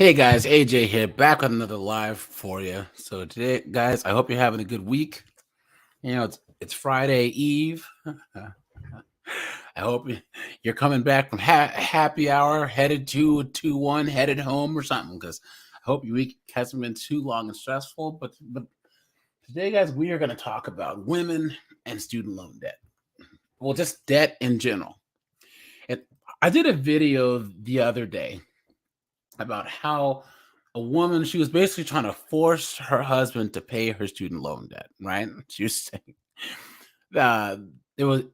Hey guys, AJ here, back with another live for you. So today, guys, I hope you're having a good week. It's Friday Eve. I hope you're coming back from happy hour, headed to 2-1, headed home or something. Because I hope your week hasn't been too long and stressful. But today, guys, we are going to talk about women and student loan debt. Well, just debt in general. And I did a video the other day about how a woman, she was basically trying to force her husband to pay her student loan debt, right? She was saying uh, it was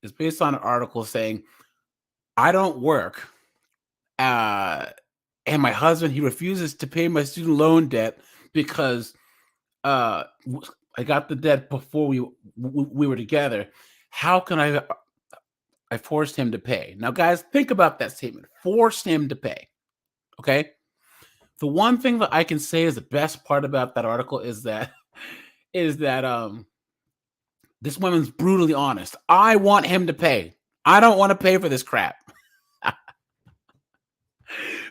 it's based on an article saying, I don't work, uh, and my husband, he refuses to pay my student loan debt because I got the debt before we were together. How can I forced him to pay? Now, guys, think about that statement. Forced him to pay. Okay. The one thing that I can say is the best part about that article is that this woman's brutally honest. I want him to pay. I don't want to pay for this crap.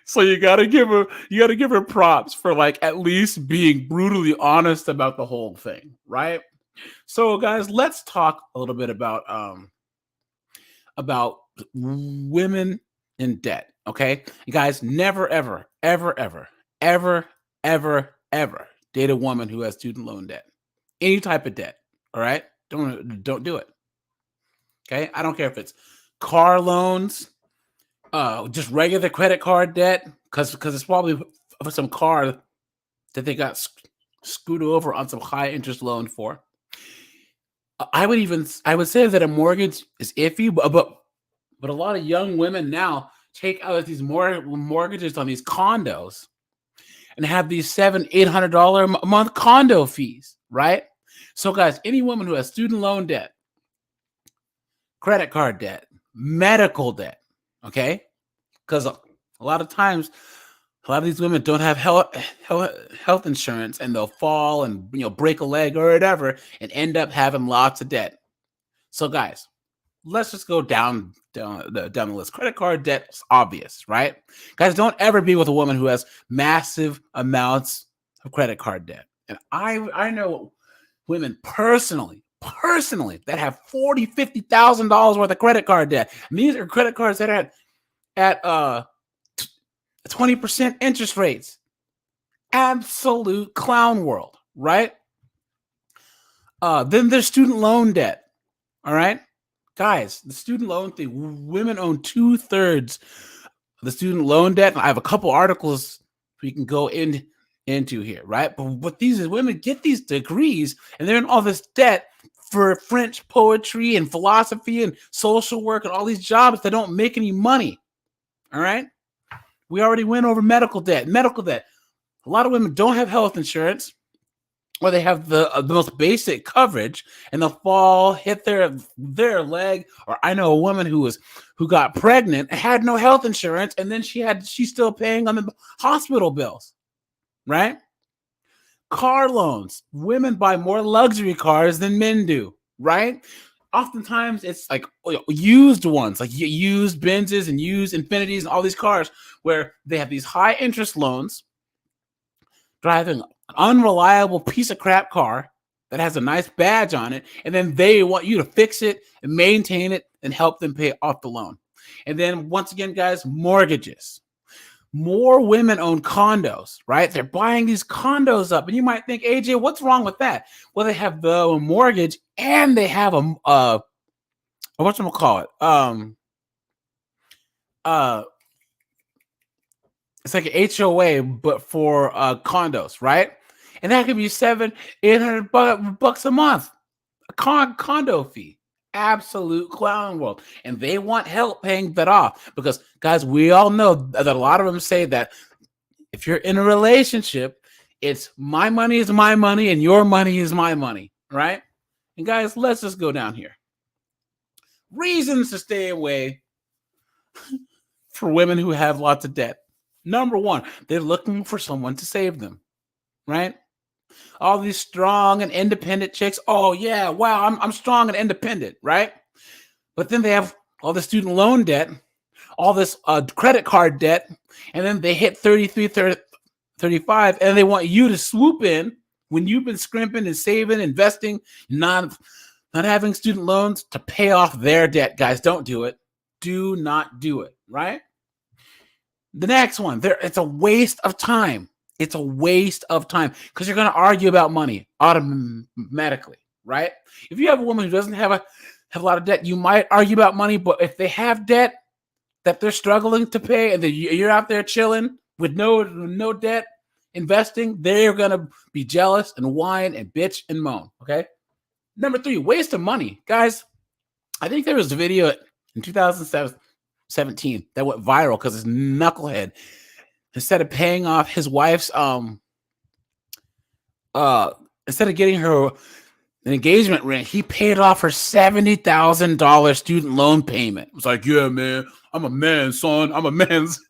So you gotta give her props for like at least being brutally honest about the whole thing, right? So guys, let's talk a little bit about women in debt. Okay, you guys, never, ever, ever, ever, ever, ever, ever date a woman who has student loan debt, any type of debt. All right, don't do it. Okay, I don't care if it's car loans, just regular credit card debt, because it's probably for some car that they got screwed over on some high interest loan for. I would say that a mortgage is iffy, but a lot of young women now take out these mortgages on these condos and have these $700-800 a month condo fees, right? So, guys, any woman who has student loan debt, credit card debt, medical debt, okay? Because a lot of times, a lot of these women don't have health insurance, and they'll fall and break a leg or whatever, and end up having lots of debt. So, guys, let's just go down the list. Credit card debt is obvious, right? Guys, don't ever be with a woman who has massive amounts of credit card debt. And I know women personally that have $40,000-50,000 worth of credit card debt. And these are credit cards that are at 20% interest rates. Absolute clown world, right? Then there's student loan debt. All right, guys, the student loan thing. Women own 2/3 of the student loan debt. I have a couple articles we can go into here, right? But these women get these degrees and they're in all this debt for French poetry and philosophy and social work and all these jobs that don't make any money. All right, we already went over medical debt. A lot of women don't have health insurance, or they have the most basic coverage, and they'll fall, hit their leg. Or I know a woman who got pregnant, had no health insurance, and then she's still paying on the hospital bills, right? Car loans. Women buy more luxury cars than men do, right? Oftentimes it's like used ones, like used Benzes and used Infinities and all these cars where they have these high interest loans, driving an unreliable piece of crap car that has a nice badge on it, and then they want you to fix it and maintain it and help them pay off the loan. And then once again, guys, mortgages. More women own condos, right? They're buying these condos up, and you might think, AJ, what's wrong with that? Well, they have the mortgage and they have whatchamacallit? It's like an HOA, but for condos, right? And that could be $700-800 a month, a condo fee. Absolute clown world. And they want help paying that off because, guys, we all know that a lot of them say that if you're in a relationship, it's my money is my money and your money is my money, right? And guys, let's just go down here. Reasons to stay away for women who have lots of debt. Number one, they're looking for someone to save them, right? All these strong and independent chicks. Oh yeah, wow, I'm strong and independent, right? But then they have all the student loan debt. all this credit card debt, and then they hit 33, 35, and they want you to swoop in when you've been scrimping and saving, investing, not having student loans to pay off their debt. Guys, don't do it. Do not do it, right? The next one, it's a waste of time. It's a waste of time because you're going to argue about money automatically, right? If you have a woman who doesn't have a lot of debt, you might argue about money, but if they have debt that they're struggling to pay and you're out there chilling with no debt, investing, they're going to be jealous and whine and bitch and moan, okay? Number 3, waste of money. Guys, I think there was a video in 2017 that went viral because this knucklehead, instead of paying off his wife's, instead of getting her an engagement ring, he paid off her $70,000 student loan payment. It was like, yeah, man, I'm a man, son. I'm a man's.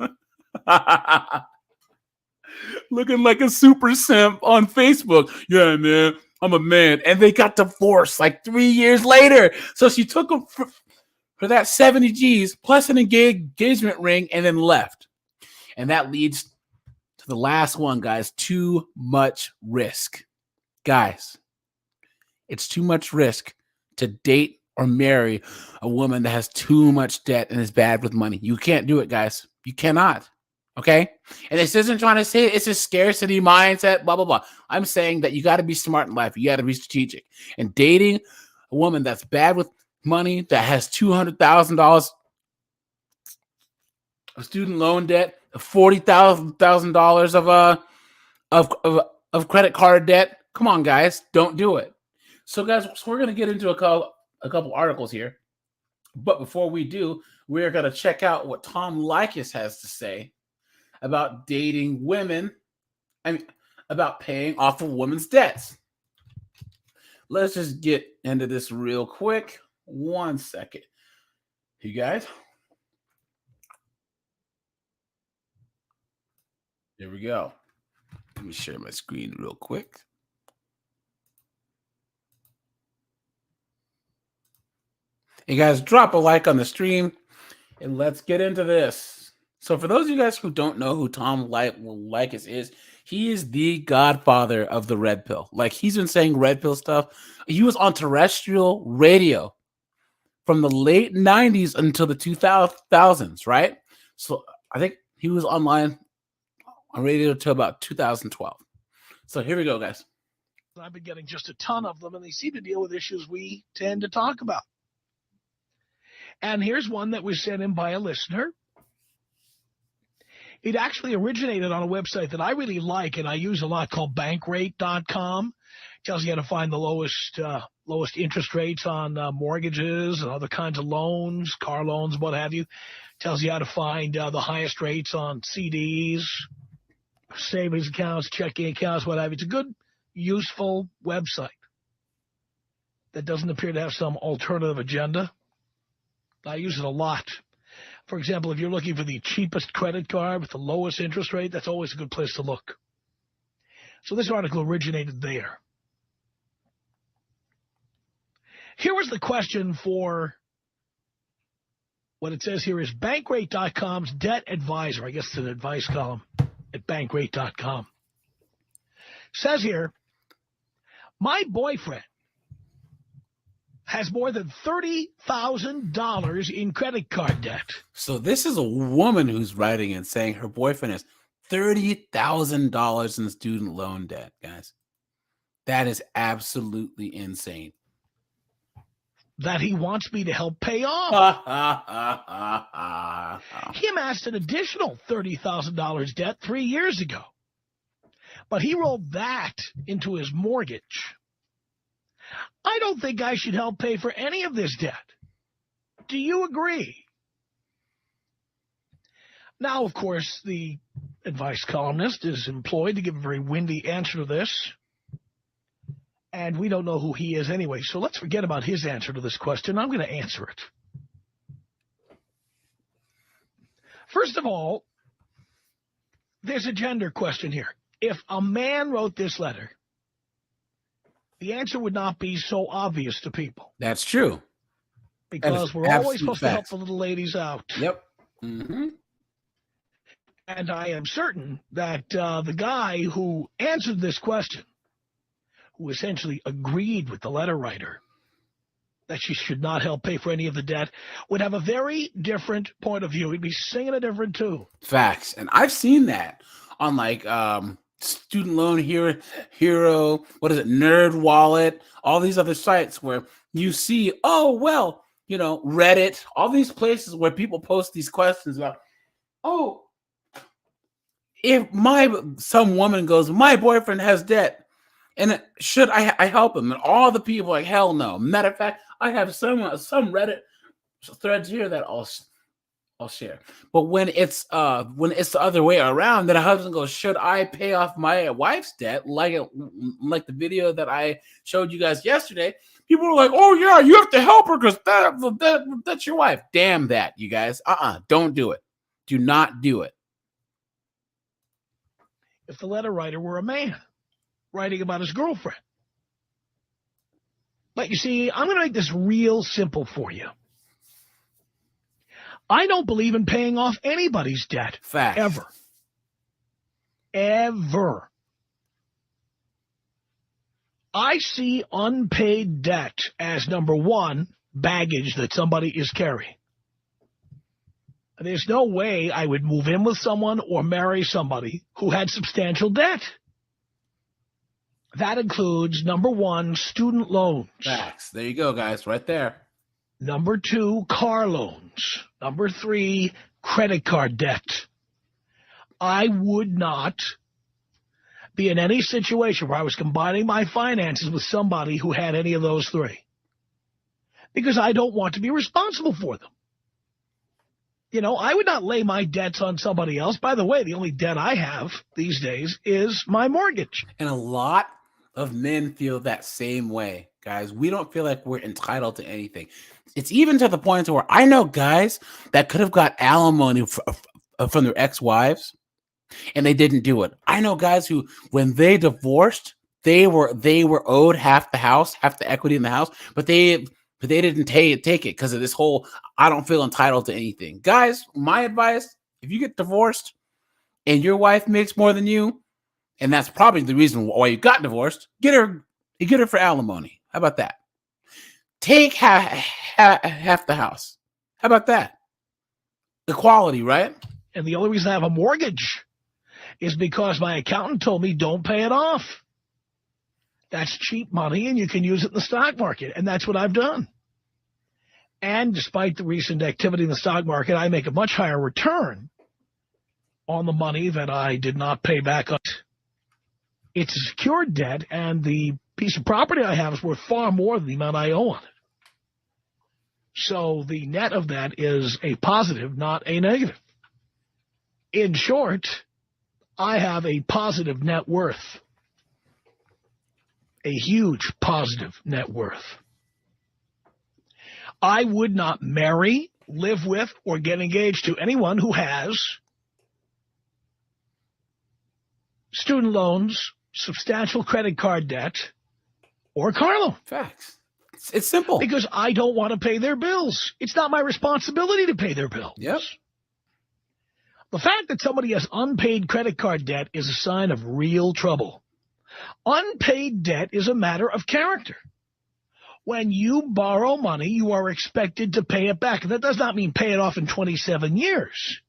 Looking like a super simp on Facebook. Yeah, man, I'm a man. And they got divorced like 3 years later. So she took him for that 70 G's plus an engagement ring and then left. And that leads to the last one, guys. Too much risk. Guys, it's too much risk to date or marry a woman that has too much debt and is bad with money. You can't do it, guys. You cannot. Okay? And this isn't trying to say it's a scarcity mindset, blah, blah, blah. I'm saying that you got to be smart in life. You got to be strategic. And dating a woman that's bad with money, that has $200,000 of student loan debt, $40,000 of credit card debt. Come on, guys. Don't do it. So, guys, we're going to get into a couple articles here. But before we do, we're going to check out what Tom Leykis has to say about dating women and about paying off a woman's debts. Let's just get into this real quick. 1 second. You guys. There we go. Let me share my screen real quick. Hey guys, drop a like on the stream and let's get into this. So for those of you guys who don't know who Tom Leykis is, he is the godfather of the red pill. Like, he's been saying red pill stuff. He was on terrestrial radio from the late 90s until the 2000s, right? So I think he was online on radio until about 2012. So here we go, guys. I've been getting just a ton of them, and they seem to deal with issues we tend to talk about. And here's one that was sent in by a listener. It actually originated on a website that I really like and I use a lot called Bankrate.com. Tells you how to find the lowest interest rates on mortgages and other kinds of loans, car loans, what have you. Tells you how to find the highest rates on CDs, savings accounts, checking accounts, what have you. It's a good, useful website that doesn't appear to have some alternative agenda. I use it a lot. For example, if you're looking for the cheapest credit card with the lowest interest rate, that's always a good place to look. So this article originated there. Here was the question for what it says here is Bankrate.com's debt advisor. I guess it's an advice column at Bankrate.com. Says here, my boyfriend has more than $30,000 in credit card debt. So this is a woman who's writing and saying her boyfriend has $30,000 in student loan debt, guys. That is absolutely insane. That he wants me to help pay off. He amassed an additional $30,000 debt 3 years ago. But he rolled that into his mortgage. I don't think I should help pay for any of this debt. Do you agree? Now, of course, the advice columnist is employed to give a very windy answer to this. And we don't know who he is anyway, so let's forget about his answer to this question. I'm going to answer it. First of all, there's a gender question here. If a man wrote this letter, the answer would not be so obvious to people. That's true. Because we're always supposed to help the little ladies out. Yep. Mm-hmm. And I am certain that the guy who answered this question, who essentially agreed with the letter writer that she should not help pay for any of the debt, would have a very different point of view. He'd be singing a different tune. Facts. And I've seen that on like Student Loan Hero, what is it, Nerd Wallet, all these other sites where you see, oh, well, Reddit, all these places where people post these questions about, oh, if some woman goes, my boyfriend has debt, and should I help him? And all the people are like, hell no. Matter of fact, I have some Reddit threads here that I'll share. But when it's the other way around, then a husband goes, should I pay off my wife's debt? Like the video that I showed you guys yesterday, people were like, oh yeah, you have to help her because that's your wife. Damn that, you guys. Don't do it. Do not do it. If the letter writer were a man writing about his girlfriend. But you see, I'm going to make this real simple for you. I don't believe in paying off anybody's debt. Fact. Ever. Ever. I see unpaid debt as, number one, baggage that somebody is carrying. There's no way I would move in with someone or marry somebody who had substantial debt. That includes, number one, student loans. Facts. There you go, guys, right there. Number two, car loans. Number three, credit card debt. I would not be in any situation where I was combining my finances with somebody who had any of those three, because I don't want to be responsible for them. I would not lay my debts on somebody else. By the way, the only debt I have these days is my mortgage. And a lot of men feel that same way, guys. We don't feel like we're entitled to anything. It's even to the point where I know guys that could have got alimony from their ex-wives, and they didn't do it. I know guys who, when they divorced, they were owed half the house, half the equity in the house, but they didn't take it because of this whole, I don't feel entitled to anything. Guys, my advice, if you get divorced and your wife makes more than you, and that's probably the reason why you got divorced, get her for alimony. How about that? Take half the house. How about that? Equality, right? And the only reason I have a mortgage is because my accountant told me don't pay it off. That's cheap money, and you can use it in the stock market, and that's what I've done. And despite the recent activity in the stock market, I make a much higher return on the money that I did not pay back on. It's a secured debt, and the piece of property I have is worth far more than the amount I owe on it. So the net of that is a positive, not a negative. In short, I have a positive net worth. A huge positive net worth. I would not marry, live with, or get engaged to anyone who has student loans, substantial credit card debt, or car loan. Facts. It's simple. Because I don't want to pay their bills. It's not my responsibility to pay their bills. Yep. The fact that somebody has unpaid credit card debt is a sign of real trouble. Unpaid debt is a matter of character. When you borrow money, you are expected to pay it back. And that does not mean pay it off in 27 years.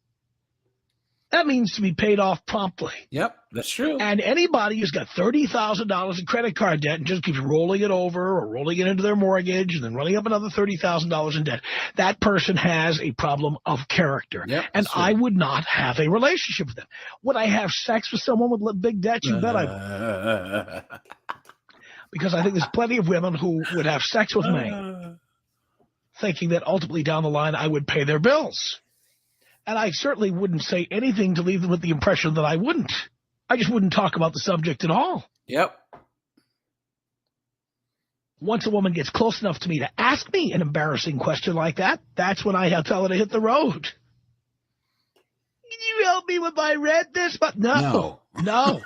That means to be paid off promptly. Yep, that's true. And anybody who's got $30,000 in credit card debt and just keeps rolling it over or rolling it into their mortgage and then running up another $30,000 in debt, that person has a problem of character. Yep, and I would not have a relationship with them. Would I have sex with someone with big debt? You bet I would. Because I think there's plenty of women who would have sex with me thinking that ultimately down the line I would pay their bills. And I certainly wouldn't say anything to leave them with the impression that I wouldn't. I just wouldn't talk about the subject at all. Yep. Once a woman gets close enough to me to ask me an embarrassing question like that, that's when I tell her to hit the road. Can you help me with my rent this month? No. No.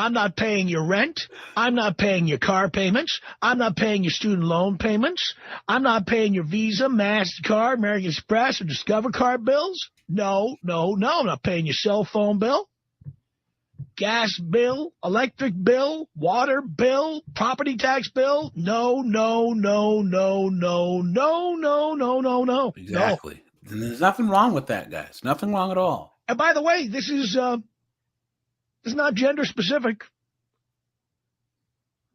I'm not paying your rent. I'm not paying your car payments. I'm not paying your student loan payments. I'm not paying your Visa, MasterCard, American Express, or Discover card bills. No. I'm not paying your cell phone bill, gas bill, electric bill, water bill, property tax bill. No. Exactly. And there's nothing wrong with that, guys. Nothing wrong at all. And by the way, this is not gender specific.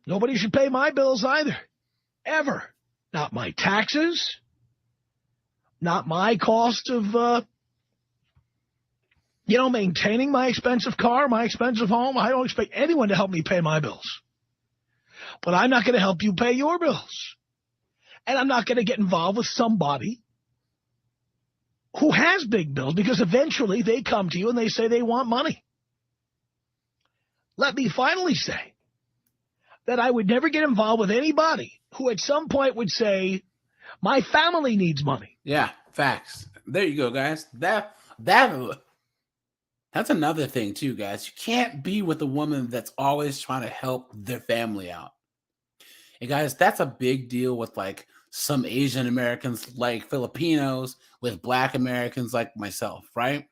Nobody should pay my bills either. Ever. Not my taxes. Not my cost of, maintaining my expensive car, my expensive home. I don't expect anyone to help me pay my bills. But I'm not going to help you pay your bills. And I'm not going to get involved with somebody who has big bills, because eventually they come to you and they say they want money. Let me finally say that I would never get involved with anybody who at some point would say, my family needs money. Yeah, facts. There you go, guys. That's another thing too, guys. You can't be with a woman that's always trying to help their family out. And guys, that's a big deal with like some Asian Americans, like Filipinos, with Black Americans like myself, right?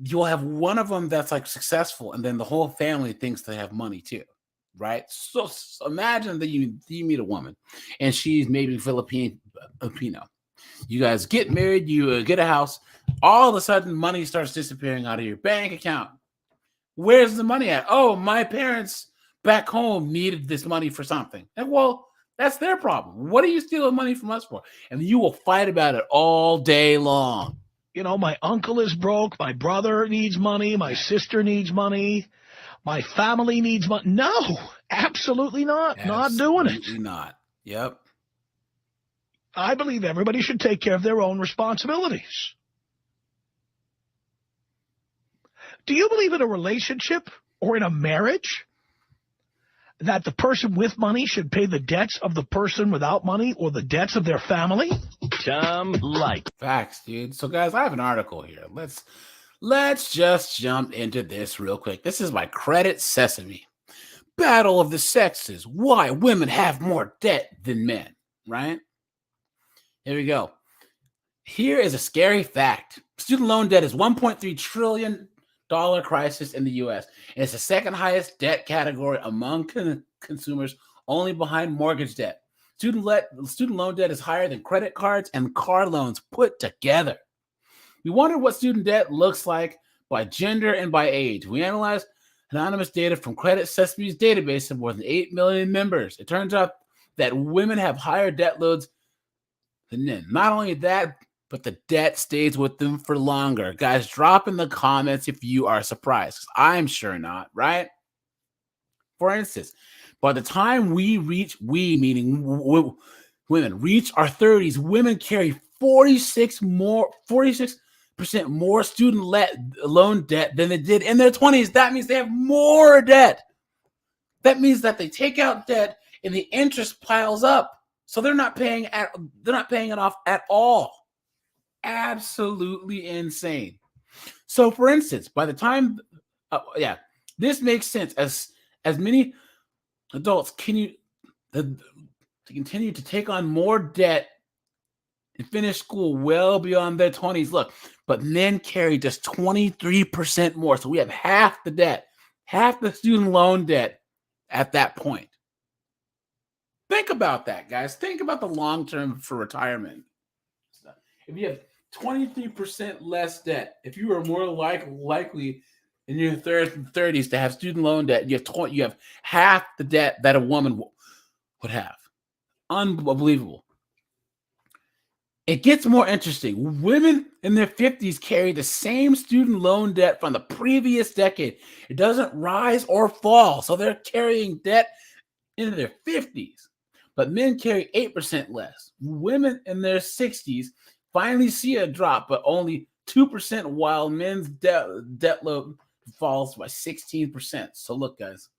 You'll have one of them that's like successful, and then the whole family thinks they have money too, right? So imagine that you meet a woman, and she's maybe Filipino. You guys get married, you get a house. All of a sudden, money starts disappearing out of your bank account. Where's the money at? Oh, my parents back home needed this money for something. And well, that's their problem. What are you stealing money from us for? And you will fight about it all day long. My uncle is broke. My brother needs money. My sister needs money. My family needs money. No, absolutely not. Not doing it. Absolutely not. Yep. I believe everybody should take care of their own responsibilities. Do you believe in a relationship or in a marriage that the person with money should pay the debts of the person without money or the debts of their family? Tom Light. Facts, dude. So, guys, I have an article here. Let's just jump into this real quick. This is by Credit Sesame. Battle of the Sexes. Why women have more debt than men, right? Here we go. Here is a scary fact. Student loan debt is $1.3 trillion crisis in the U.S. And it's the second highest debt category among consumers, only behind mortgage debt. Student loan debt is higher than credit cards and car loans put together. We wondered what student debt looks like by gender and by age. We analyzed anonymous data from Credit Sesame's database of more than 8 million members. It turns out that women have higher debt loads than men. Not only that, but the debt stays with them for longer. Guys, drop in the comments if you are surprised. I'm sure not, right? For instance, by the time meaning women, reach our 30s, women carry 46% more student loan debt than they did in their 20s. That means they have more debt. That means that they take out debt and the interest piles up. So they're not paying it off at all. Absolutely insane. So, for instance, by the time, this makes sense as many adults continue to take on more debt and finish school well beyond their 20s. Look, but men carry just 23% more. So we have half the debt, half the student loan debt at that point. Think about that, guys. Think about the long term for retirement. If you have 23% less debt, if you are more likely in your 30s to have student loan debt, you have half the debt that a woman would have. Unbelievable. It gets more interesting. Women in their 50s carry the same student loan debt from the previous decade. It doesn't rise or fall, so they're carrying debt into their 50s. But men carry 8% less. Women in their 60s finally see a drop, but only 2%, while men's debt load falls by 16%. So look, guys.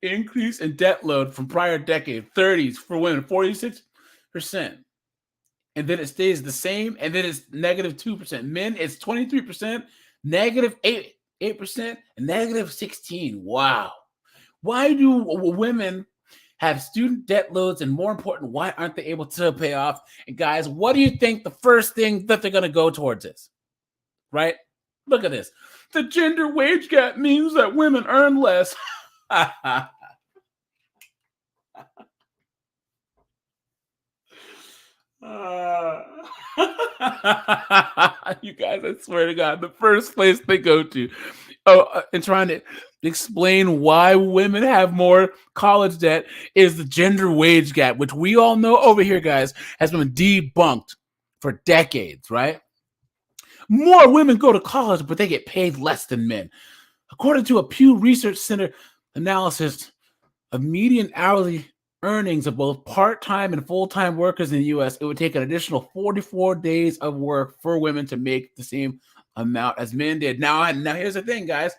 Increase in debt load from prior decade, 30s for women, 46%. And then it stays the same, and then it's negative 2%. Men, it's 23%, negative 8%. 8%, and negative 16. Wow. Why do women have student debt loads? And more important, why aren't they able to pay off? And guys, what do you think the first thing that they're going to go towards is? Right? Look at this. The gender wage gap means that women earn less. You guys, I swear to God, the first place they go to and trying to explain why women have more college debt is the gender wage gap, which we all know over here, guys, has been debunked for decades, right? More women go to college, but they get paid less than men. According to a Pew Research Center analysis of median hourly earnings of both part-time and full-time workers in the U.S., it would take an additional 44 days of work for women to make the same amount as men did. Now here's the thing, guys.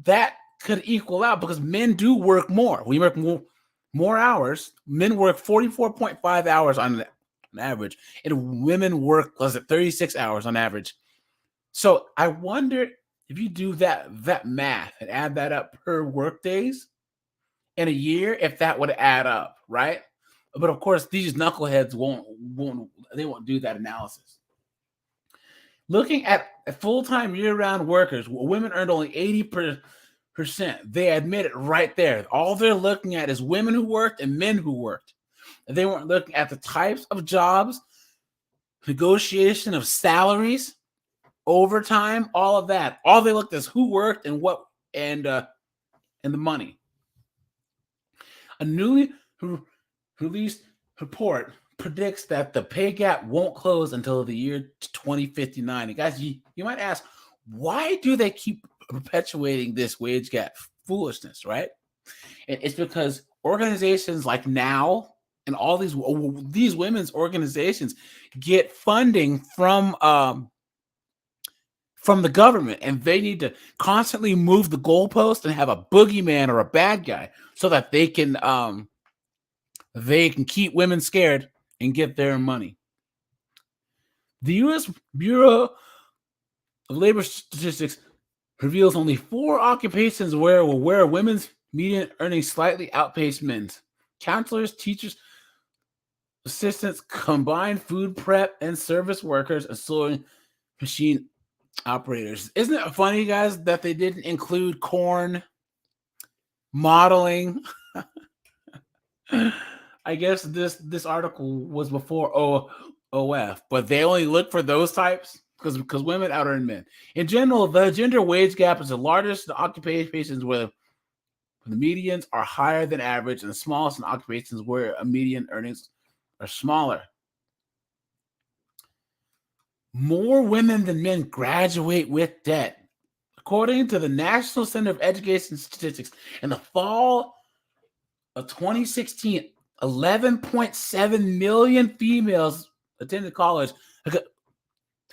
That could equal out because men do work more. We work more hours. Men work 44.5 hours on average, and women work, 36 hours on average. So I wonder if you do that math and add that up per work days in a year, if that would add up, right? But of course, these knuckleheads won't do that analysis. Looking at full-time year-round workers, women earned only 80%. They admit it right there. All they're looking at is women who worked and men who worked. They weren't looking at the types of jobs, negotiation of salaries, overtime, all of that. All they looked at is who worked and what, and the money. A newly released report predicts that the pay gap won't close until the year 2059. And guys, you might ask, why do they keep perpetuating this wage gap foolishness, right? And it's because organizations like NOW and all these women's organizations get funding from the government, and they need to constantly move the goalpost and have a boogeyman or a bad guy so that they can keep women scared and get their money. The U.S. Bureau of Labor Statistics reveals only 4 occupations where women's median earnings slightly outpace men's: counselors, teachers, assistants, combined food prep and service workers, and sewing machine operators. Isn't it funny, guys, that they didn't include corn, modeling? I guess this article was before OF, but they only look for those types because women out earn men. In general, the gender wage gap is the largest in occupations where the medians are higher than average, and the smallest in occupations where a median earnings are smaller. More women than men graduate with debt. According to the National Center of Education Statistics, in the fall of 2016, 11.7 million females attended college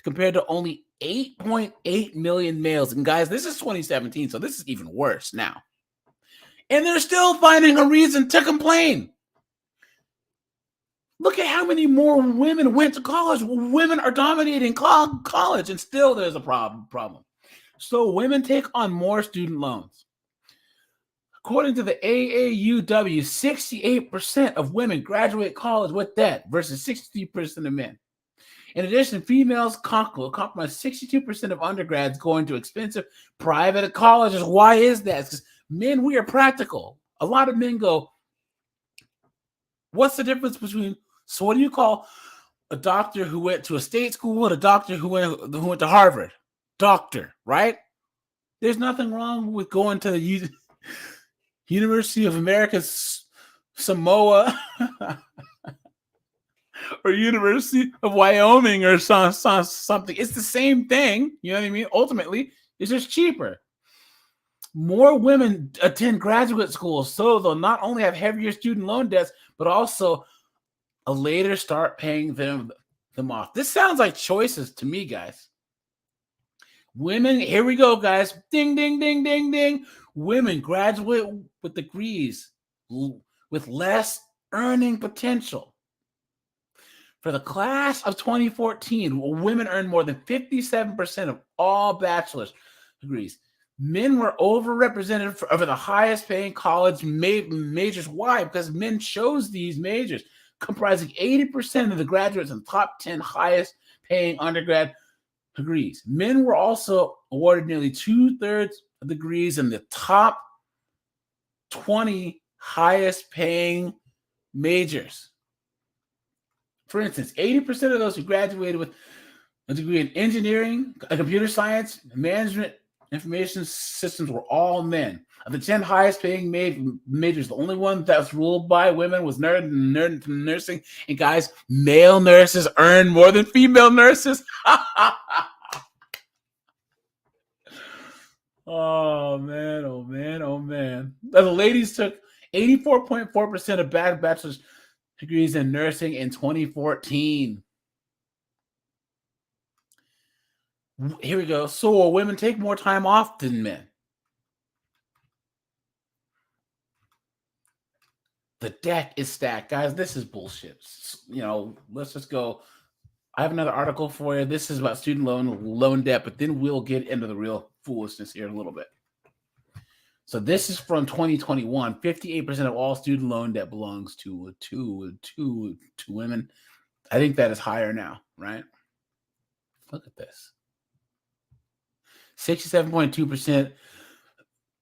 compared to only 8.8 million males. And guys, this is 2017, so this is even worse now. And they're still finding a reason to complain. Look at how many more women went to college. Women are dominating college, and still there's a problem. So women take on more student loans. According to the AAUW, 68% of women graduate college with debt versus 63% of men. In addition, females compromise 62% of undergrads going to expensive private colleges. Why is that? Because men, we are practical. A lot of men go, what's the difference between, so what do you call a doctor who went to a state school and a doctor who went to Harvard? Doctor, right? There's nothing wrong with going to the University of America Samoa or University of Wyoming or something. It's the same thing. You know what I mean? Ultimately, it's just cheaper. More women attend graduate school, so they'll not only have heavier student loan debts, but also a later start paying them off. This sounds like choices to me, guys. Women, here we go, guys. Ding, ding, ding, ding, ding. Women graduate with degrees with less earning potential. For the class of 2014, women earned more than 57% of all bachelor's degrees. Men were overrepresented for the highest paying college majors. Why? Because men chose these majors, comprising 80% of the graduates in the top 10 highest paying undergrad degrees. Men were also awarded nearly 2/3 of degrees in the top 20 highest paying majors. For instance, 80% of those who graduated with a degree in engineering, computer science, management, information systems were all men. Of the 10 highest paying majors, the only one that was ruled by women was nursing. And guys, male nurses earn more than female nurses. Oh, man, oh, man, oh, man. The ladies took 84.4% of bachelor's degrees in nursing in 2014. Here we go. So will women take more time off than men? The deck is stacked. Guys, this is bullshit. Let's just go. I have another article for you. This is about student loan debt, but then we'll get into the real foolishness here in a little bit. So this is from 2021. 58% of all student loan debt belongs to women. I think that is higher now, right? Look at this. 67.2%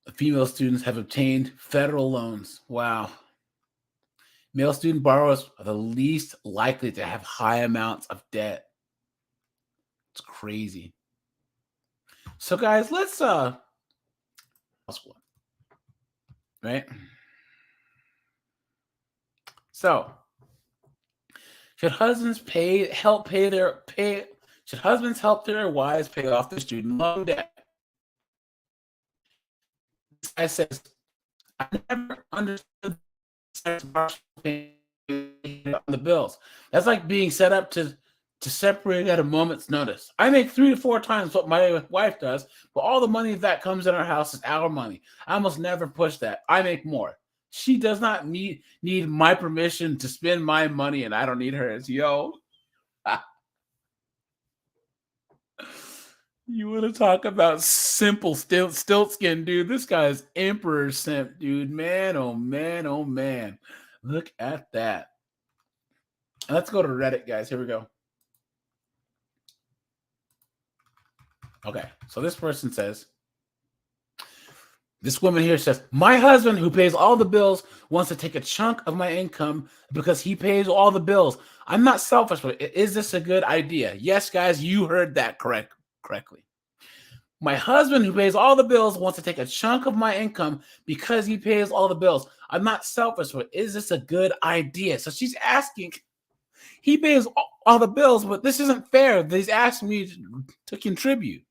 of female students have obtained federal loans. Wow. Male student borrowers are the least likely to have high amounts of debt. It's crazy. So guys, let's right? So, should husbands help their wives pay off their student loan debt? This guy says, I never understood on the bills. That's like being set up to separate at a moment's notice. I make 3 to 4 times what my wife does, but all the money that comes in our house is our money. I almost never push that. I make more. She does not need my permission to spend my money, and I don't need hers. Yo. You want to talk about simple stilt skin, dude? This guy's emperor simp, dude. Man, oh man, oh man. Look at that. Let's go to Reddit, guys. Here we go. Okay, so this person says, this woman here says, my husband, who pays all the bills, wants to take a chunk of my income because he pays all the bills. I'm not selfish, but is this a good idea? Yes, guys, you heard that correctly. My husband, who pays all the bills, wants to take a chunk of my income because he pays all the bills. I'm not selfish, but is this a good idea? So she's asking, he pays all the bills, but this isn't fair. He's asking me to contribute.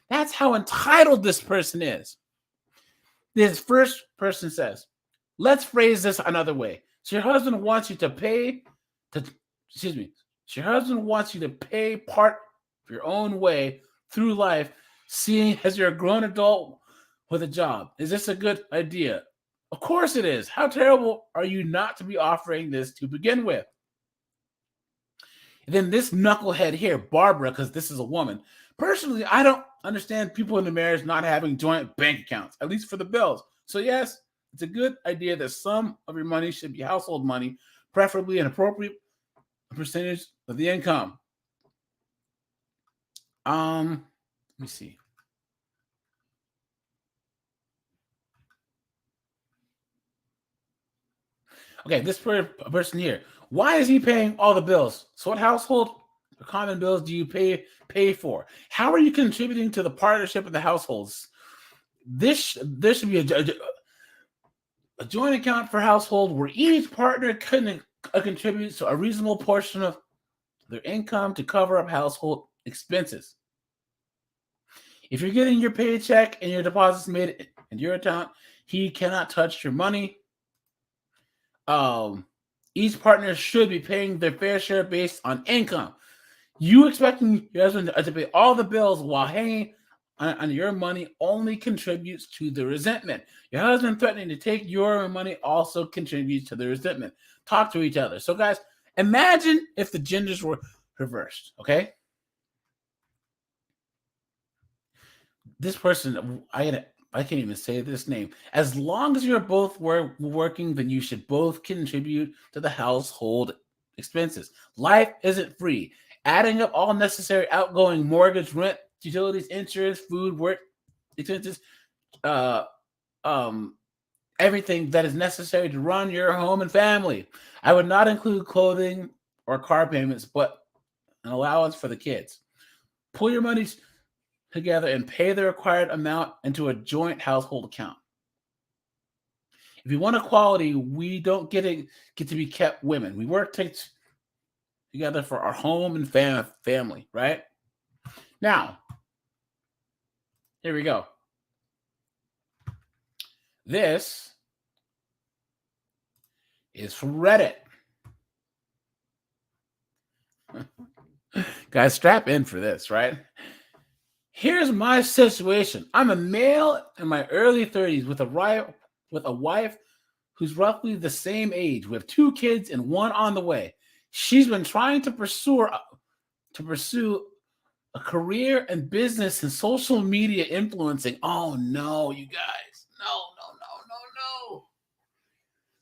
That's how entitled this person is. This first person says, let's phrase this another way. So your husband wants you to pay part of your own way through life, seeing as you're a grown adult with a job. Is this a good idea? Of course it is. How terrible are you not to be offering this to begin with? And then this knucklehead here, Barbara, because this is a woman. Personally, I don't understand people in the marriage not having joint bank accounts, at least for the bills. So yes, it's a good idea that some of your money should be household money, preferably an appropriate percentage of the income. Let me see. Okay, this person here. Why is he paying all the bills? So what household or common bills do you pay for? How are you contributing to the partnership of the households? There should be a joint account for household where each partner contributes to a reasonable portion of their income to cover up household expenses. If you're getting your paycheck and your deposits made into your account, he cannot touch your money. Each partner should be paying their fair share based on income. You expecting your husband to pay all the bills while hanging on your money only contributes to the resentment. Your husband threatening to take your money also contributes to the resentment. Talk to each other. So guys, Imagine if the genders were reversed, okay? This person, I can't even say this name. As long as you're both working, then you should both contribute to the household expenses. Life isn't free. Adding up all necessary outgoing mortgage, rent, utilities, insurance, food, work expenses, uh, um, everything that is necessary to run your home and family. I would not include clothing or car payments, but an allowance for the kids. Pull your money together and pay the required amount into a joint household account. If you want equality, we don't get to be kept women. We work together for our home and family, right? Now, here we go. This is from Reddit. Guys, strap in for this, right? Here's my situation. I'm a male in my early 30s with a wife who's roughly the same age. We have 2 kids and 1 on the way. She's been trying to pursue a career in business and social media influencing. Oh no, you guys. No.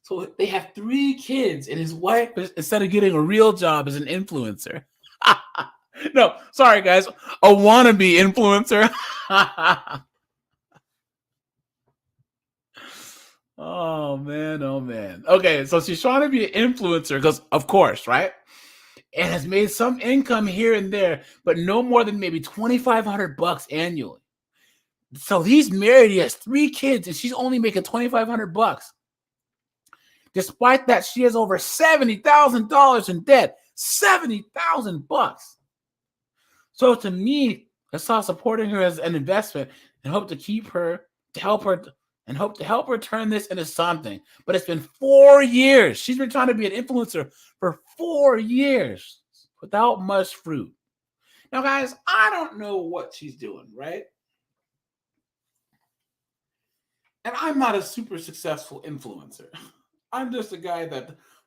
So they have 3 kids, and his wife, instead of getting a real job, is an influencer. No, sorry guys, a wannabe influencer. Oh man. Okay, so she's trying to be an influencer because, of course, right? And has made some income here and there, but no more than maybe $2,500 annually. So he's married, he has 3 kids, and she's only making $2,500. Despite that, she has over $70,000 in debt. $70,000. So to me, I saw supporting her as an investment and hope to help her turn this into something. But it's been 4 years. She's been trying to be an influencer for 4 years without much fruit. Now, guys, I don't know what she's doing, right? And I'm not a super successful influencer. I'm just a guy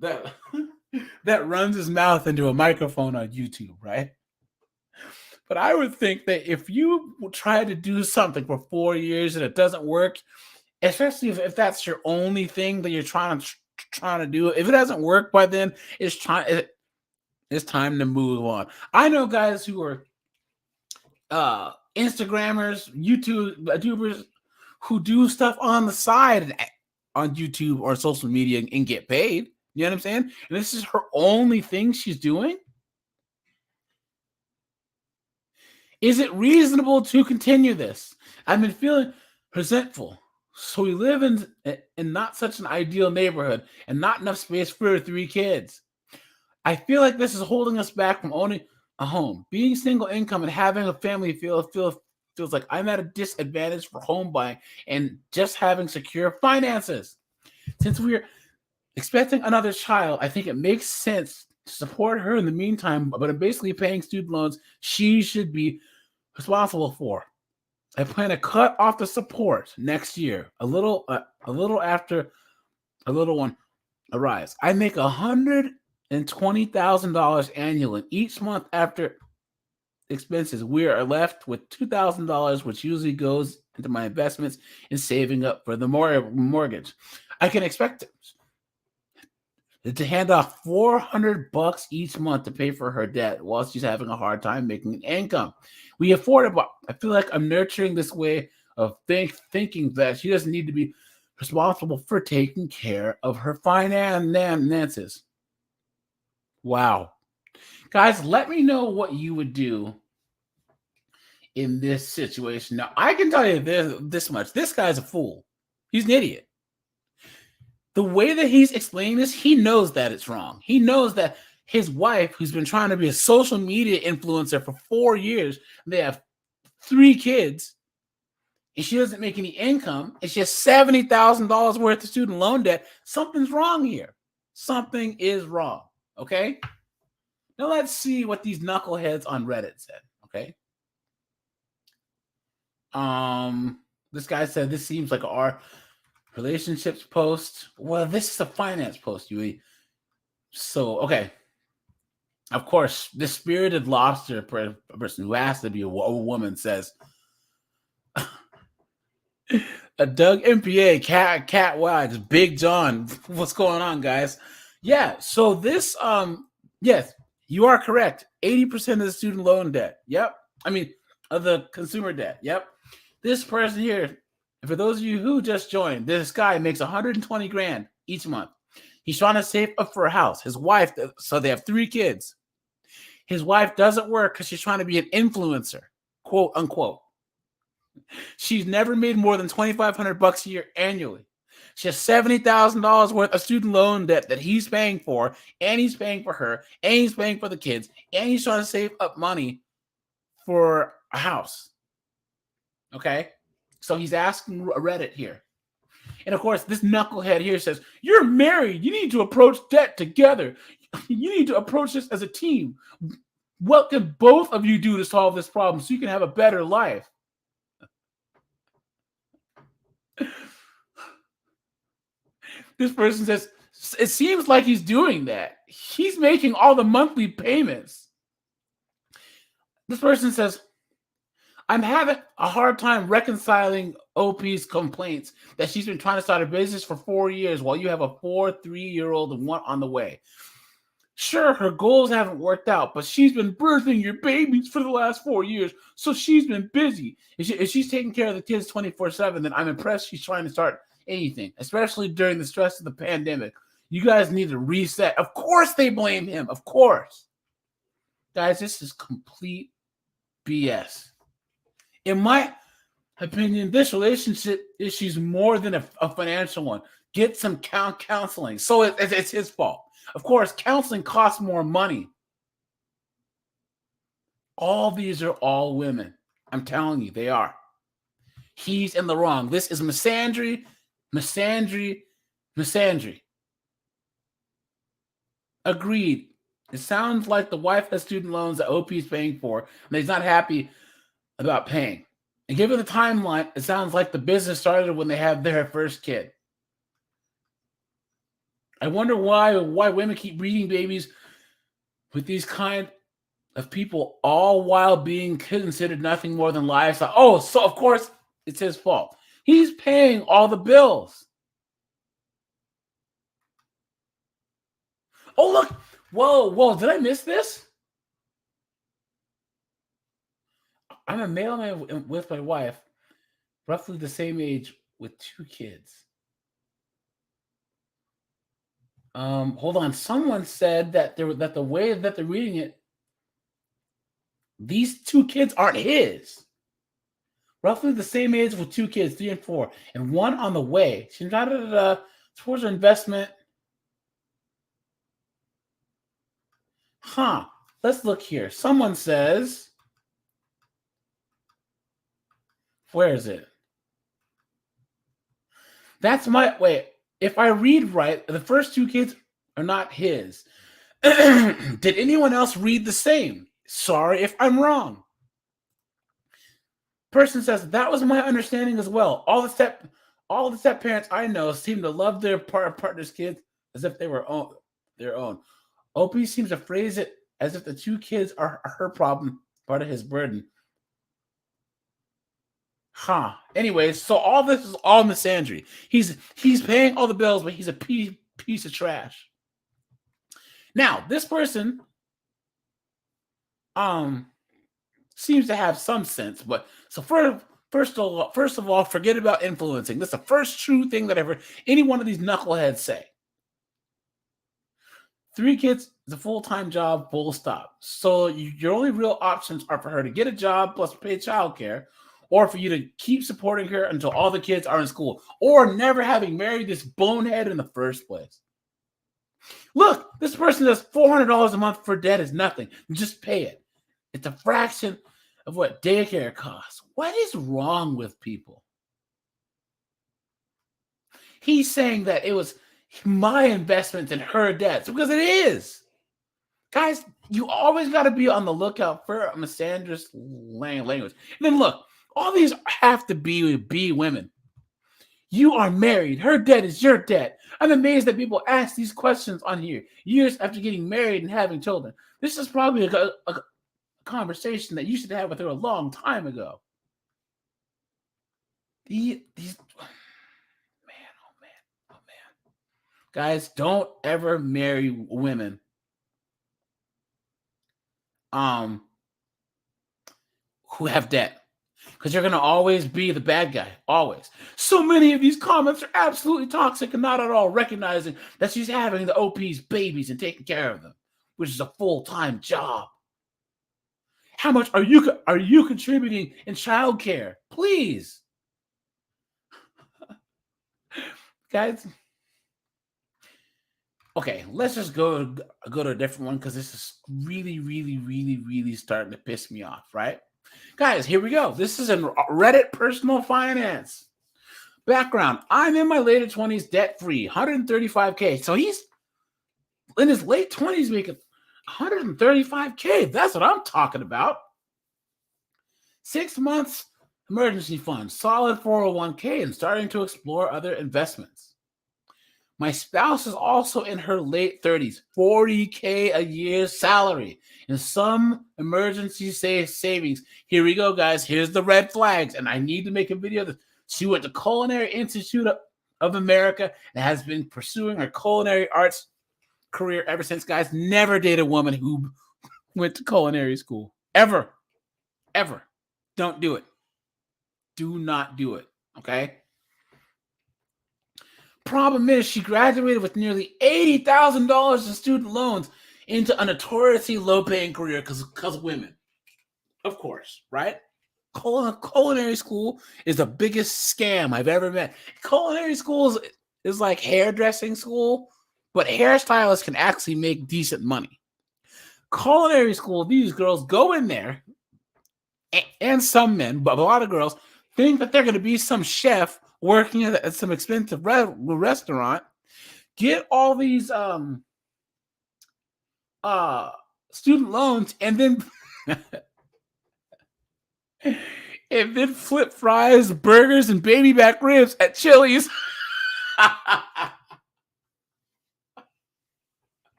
that runs his mouth into a microphone on YouTube, right? But I would think that if you try to do something for 4 years and it doesn't work, especially if that's your only thing that you're trying to do, if it doesn't work by then, it's time to move on. I know guys who are Instagrammers, YouTubers who do stuff on the side on YouTube or social media and get paid. You know what I'm saying? And this is her only thing she's doing. Is it reasonable to continue this? I've been feeling resentful. So we live in not such an ideal neighborhood and not enough space for 3 kids. I feel like this is holding us back from owning a home. Being single income and having a family feels like I'm at a disadvantage for home buying and just having secure finances. Since we're expecting another child, I think it makes sense to support her in the meantime, but I'm basically paying student loans she should be responsible for. I plan to cut off the support next year, a little after a little one arrives. I make $120,000 annually. Each month after expenses, we are left with $2,000, which usually goes into my investments and saving up for the mortgage. I can expect to hand off $400 each month to pay for her debt while she's having a hard time making an income. We afford it, but I feel like I'm nurturing this way of thinking that she doesn't need to be responsible for taking care of her finances. Wow. Guys, let me know what you would do in this situation. Now, I can tell you this much. This guy's a fool. He's an idiot. The way that he's explaining this, he knows that it's wrong. He knows that his wife, who's been trying to be a social media influencer for 4 years, they have 3 kids, and she doesn't make any income, and she has $70,000 worth of student loan debt. Something's wrong here. Something is wrong. Okay? Now let's see what these knuckleheads on Reddit said. Okay? This guy said this seems like our relationships post. Well, this is a finance post, Yui. So, okay. Of course, the spirited lobster person who has to be a woman says, Doug MPA, Cat Wags, Big John. What's going on, guys? Yeah, so this, yes, you are correct. 80% of the student loan debt. Yep. I mean, of the consumer debt. Yep. This person here, for those of you who just joined, this guy makes 120 grand each month. He's trying to save up for a house. His wife, so they have 3 kids. His wife doesn't work because she's trying to be an influencer, quote unquote. She's never made more than $2,500 a year annually. She has $70,000 worth of student loan debt that he's paying for, and he's paying for her, and he's paying for the kids, and he's trying to save up money for a house. Okay? So he's asking Reddit here. And of course, this knucklehead here says, you're married. You need to approach debt together. You need to approach this as a team. What can both of you do to solve this problem so you can have a better life? This person says, it seems like he's doing that. He's making all the monthly payments. This person says, I'm having a hard time reconciling OP's complaints that she's been trying to start a business for 4 years while you have a 3-year-old and one on the way. Sure, her goals haven't worked out, but she's been birthing your babies for the last 4 years, so she's been busy. If she's taking care of the kids 24/7, then I'm impressed she's trying to start anything, especially during the stress of the pandemic. You guys need to reset. Of course they blame him. Of course. Guys, this is complete BS. In my opinion, this relationship issue is more than a financial one. Get some counseling. So it's his fault. Of course, counseling costs more money. All these are all women. I'm telling you, they are. He's in the wrong. This is misandry. Agreed. It sounds like the wife has student loans that OP is paying for, and he's not happy about paying. And given the timeline, it sounds like the business started when they had their first kid. I wonder why women keep breeding babies with these kind of people, all while being considered nothing more than livestock. Oh, so of course it's his fault. He's paying all the bills. Oh, look. Whoa. Did I miss this? I'm a male man with my wife, roughly the same age, with 2 kids. Hold on. Someone said that the way that they're reading it, these 2 kids aren't his. Roughly the same age with 2 kids, 3 and 4, and one on the way. She's not towards her investment. Let's look here. Someone says, where is it? If I read right, the first 2 kids are not his. Did anyone else read the same? Sorry if I'm wrong. Person says, that was my understanding as well. All the step parents I know seem to love their partner's kids as if they were their own. OP seems to phrase it as if the 2 kids are her problem, part of his burden. Anyways, so all this is all misandry. He's paying all the bills, but he's a piece of trash. Now, this person seems to have some sense, but so first of all, forget about influencing. This is the first true thing that ever any one of these knuckleheads say. 3 kids is a full-time job, full stop. So your only real options are for her to get a job plus pay childcare, or for you to keep supporting her until all the kids are in school, or never having married this bonehead in the first place. Look, this person does $400 a month for debt is nothing. Just pay it. It's a fraction of what daycare costs. What is wrong with people? He's saying that it was my investment in her debts, because it is. Guys, you always got to be on the lookout for a misandrous language. And then look, all these have to be women. You are married. Her debt is your debt. I'm amazed that people ask these questions on here years after getting married and having children. This is probably a conversation that you should have with her a long time ago. These man, oh man, oh man. Guys, don't ever marry women who have debt. Because you're going to always be the bad guy. Always. So many of these comments are absolutely toxic and not at all recognizing that she's having the OP's babies and taking care of them, which is a full-time job. How much are you contributing in childcare? Please. Guys. Okay, let's just go to a different one because this is really starting to piss me off, right? Guys, here we go. This is in Reddit personal finance. Background. I'm in my later 20s, debt-free, $135K. So he's in his late 20s making $135K. That's what I'm talking about. 6 months emergency fund, solid 401K, and starting to explore other investments. My spouse is also in her late 30s, $40K a year salary, and some emergency savings. Here we go, guys. Here's the red flags, and I need to make a video of this. She went to Culinary Institute of America and has been pursuing her culinary arts career ever since, guys. Never date a woman who went to culinary school. Ever. Don't do it. Do not do it, okay? Problem is, she graduated with nearly $80,000 in student loans into a notoriously low-paying career because of women. Of course, right? Culinary school is the biggest scam I've ever met. Culinary school is like hairdressing school, but hairstylists can actually make decent money. Culinary school, these girls go in there, and some men, but a lot of girls, think that they're going to be some chef working at some expensive restaurant, get all these student loans, and then flip fries, burgers, and baby back ribs at Chili's.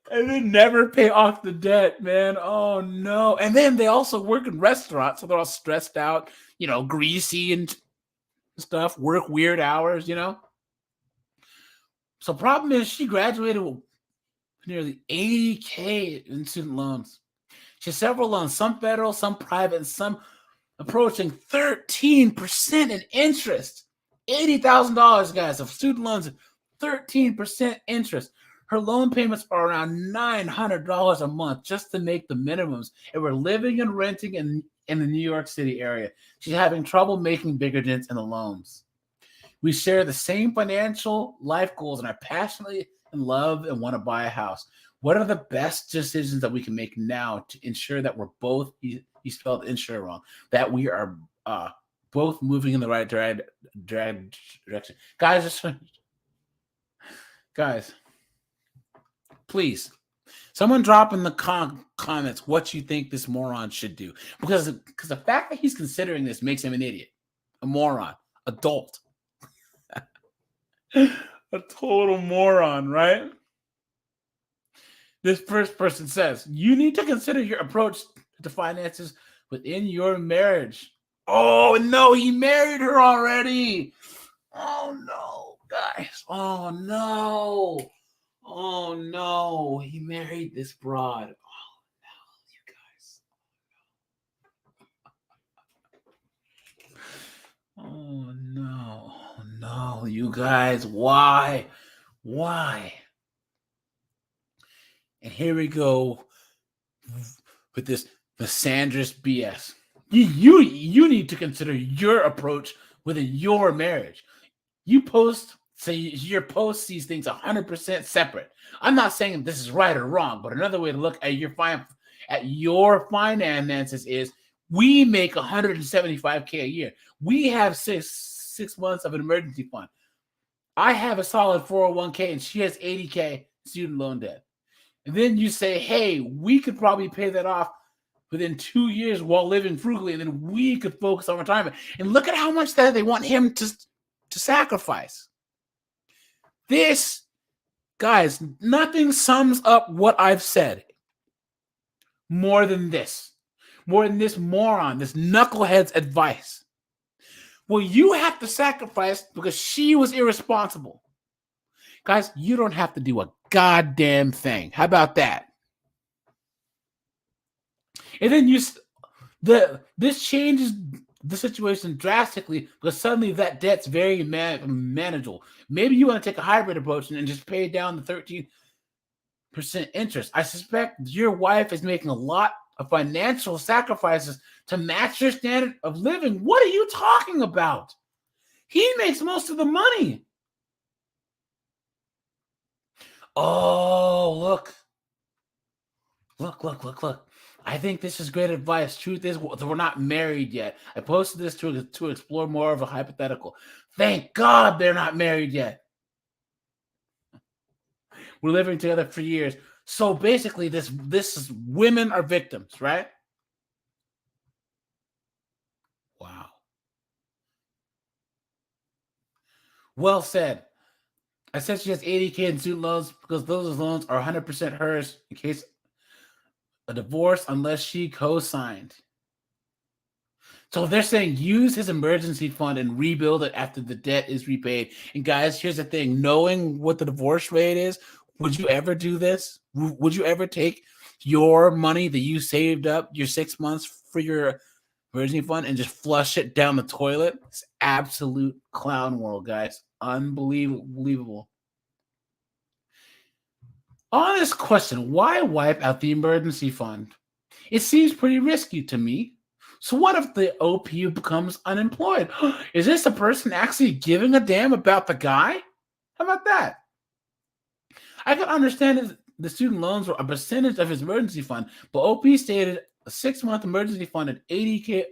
And then never pay off the debt, man. Oh no. And then they also work in restaurants, so they're all stressed out, greasy and stuff, work weird hours, So problem is she graduated with nearly $80K in student loans. She has several loans, some federal, some private, and some approaching 13% in interest. $80,000, guys, of student loans, 13% interest. Her loan payments are around $900 a month just to make the minimums. And we're living and renting in the New York City area. She's having trouble making bigger dents in the loans. We share the same financial life goals and are passionately in love and want to buy a house. What are the best decisions that we can make now to ensure that we're both, you spelled ensure wrong, that we are both moving in the right direction? Guys, please, someone drop in the comments what you think this moron should do. Because the fact that he's considering this makes him an idiot, a moron, adult. A total moron, right? This first person says, you need to consider your approach to finances within your marriage. Oh, no, he married her already. Oh, no, guys. Oh, no. Oh, no. He married this broad. Oh, no, you guys. Oh, no. Oh, no, you guys. Why? And here we go with this misandrous BS. You need to consider your approach within your marriage. You post these things 100% separate. I'm not saying this is right or wrong, but another way to look at your finances is we make $175K a year. We have six months of an emergency fund. I have a solid 401K and she has $80K student loan debt. And then you say, hey, we could probably pay that off within 2 years while living frugally, and then we could focus on retirement. And look at how much that they want him to sacrifice. This, guys, nothing sums up what I've said more than this moron, this knucklehead's advice. Well, you have to sacrifice because she was irresponsible. Guys, you don't have to do a goddamn thing. How about that? And then this changes the situation drastically because suddenly that debt's very manageable. Maybe you want to take a hybrid approach and just pay down the 13% interest. I suspect your wife is making a lot of financial sacrifices to match your standard of living. What are you talking about? He makes most of the money. Oh, look. Look. I think this is great advice. Truth is, we're not married yet. I posted this to explore more of a hypothetical. Thank God they're not married yet. We're living together for years. So basically, this is women are victims, right? Wow. Well said. I said she has 80K in student loans because those loans are 100% hers in case a divorce unless she co-signed. So they're saying use his emergency fund and rebuild it after the debt is repaid. And guys, here's the thing. Knowing what the divorce rate is, would you ever do this? Would you ever take your money that you saved up your 6 months for your emergency fund and just flush it down the toilet? It's absolute clown world, guys. Unbelievable. Honest question, why wipe out the emergency fund? It seems pretty risky to me. So what if the OP becomes unemployed? Is this a person actually giving a damn about the guy? How about that? I can understand the student loans were a percentage of his emergency fund, but OP stated a 6-month emergency fund and 80K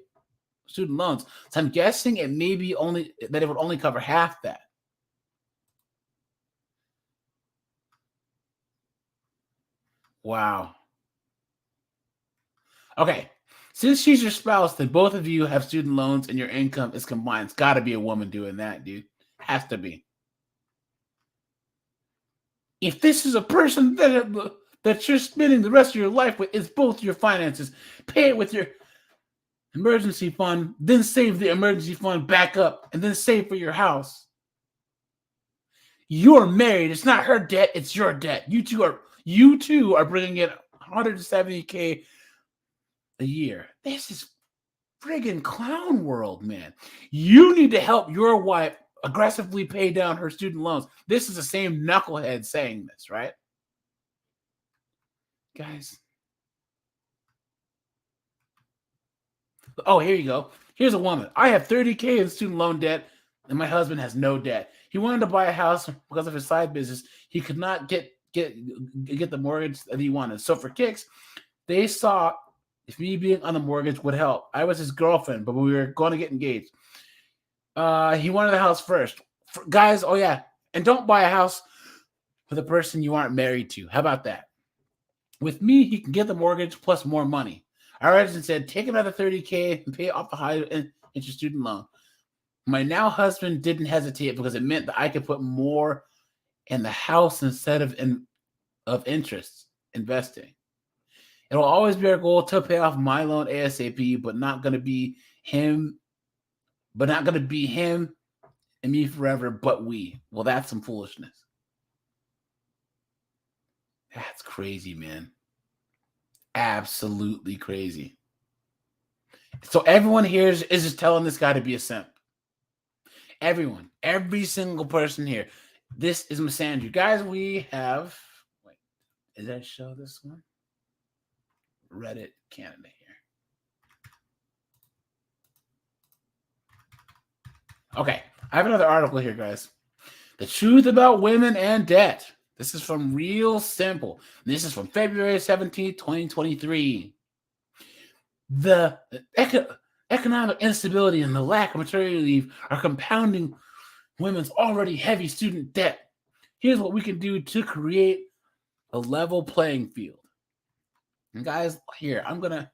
student loans. So I'm guessing it may be that it would only cover half that. Wow. Okay. Since she's your spouse, then both of you have student loans and your income is combined. It's got to be a woman doing that, dude. Has to be. If this is a person that you're spending the rest of your life with, it's both your finances. Pay it with your emergency fund, then save the emergency fund back up, and then save for your house. You're married. It's not her debt. It's your debt. You two are bringing in 170K a year. This is friggin' clown world, man. You need to help your wife aggressively pay down her student loans. This is the same knucklehead saying this, right? Guys. Oh, here you go. Here's a woman. I have 30K in student loan debt, and my husband has no debt. He wanted to buy a house because of his side business. He could not get the mortgage that he wanted. So for kicks, they saw if me being on the mortgage would help. I was his girlfriend, but we were going to get engaged. He wanted the house first. Guys, oh yeah. And don't buy a house with a person you aren't married to. How about that? With me, he can get the mortgage plus more money. I already said, take another 30K and pay off the high interest student loan. My now husband didn't hesitate because it meant that I could put more in the house instead of interest investing. It will always be our goal to pay off my loan ASAP, but not going to be him and me forever, but we. Well, that's some foolishness. That's crazy, man. Absolutely crazy. So everyone here is just telling this guy to be a simp. Everyone, every single person here. This is Misandry. Guys, we have, wait, did I show this one? Reddit Canada here. Okay, I have another article here, guys. The truth about women and debt. This is from Real Simple. This is from February 17th, 2023. The economic instability and the lack of maternity leave are compounding women's already heavy student debt. Here's what we can do to create a level playing field. And guys, here, I'm going to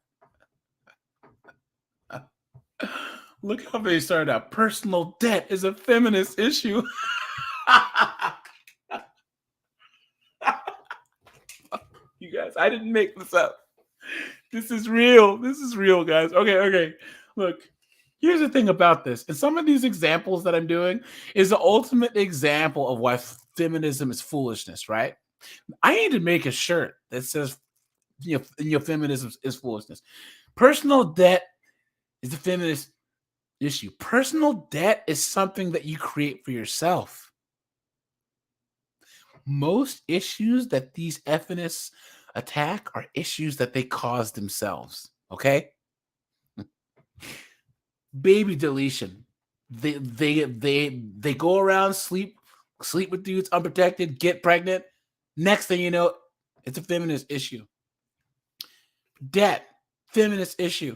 Look how they started out. Personal debt is a feminist issue. You guys, I didn't make this up. This is real. This is real, guys. Okay. Look, here's the thing about this. And some of these examples that I'm doing is the ultimate example of why feminism is foolishness, right? I need to make a shirt that says, feminism is foolishness. Personal debt is a feminist issue. Personal debt is something that you create for yourself. Most issues that these feminists attack are issues that they cause themselves. Okay? Baby deletion. They go around, sleep with dudes unprotected, get pregnant. Next thing you know, it's a feminist issue. Debt, feminist issue.